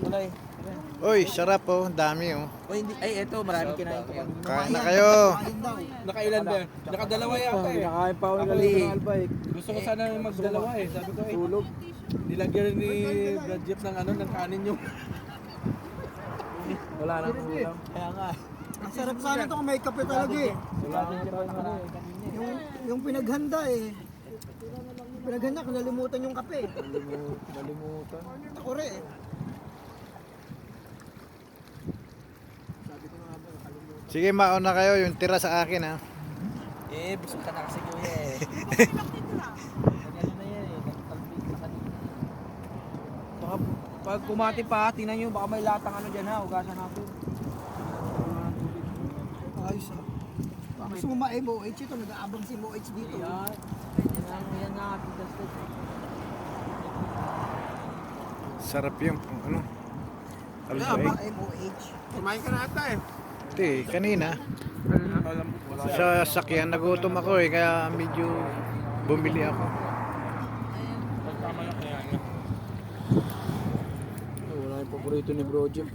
Kulay. Uy, sarap oh. Dami oh. Uy, hindi. Ay, eto. Marami kinain ko. Kain na kayo. Nakailan ba? Nakadalawa yata eh. Nakain pa ako ng Ako eh. albike. Gusto ko sana magdalawa eh. Sabi ko eh. Tulog. Nilagyan ni Brad Jeff ng ano, ng kanin yung. Wala nang ulam. Kaya nga. Ang sarap sana ito kung may kape talaga eh. Wala nang ulam. Yung pinaghanda eh. Pinaghanda, kung nalimutan yung kape. Nalimutan. Ako rin eh. Sige, mauna kayo. Yung tira sa akin ha. Eh, busog ka na kasi kuya eh. Ganyan na yan eh. Talbig na kanina. Saka pag kumati pa, tingnan nyo, baka may latang ano dyan ha. Ugasan natin. Ayos ah. Gusto mo ma-MOH ito, nag-aabang si MOH dito. Yan. Yan nga, tigas to. Sarap yung ano. Ba, Albay. MOH. Kumain ka na ata eh. Hindi, kanina. Sa sakyan, nagutom ako eh. Kaya medyo bumili ako. Wala yung paborito ni Bro Jim.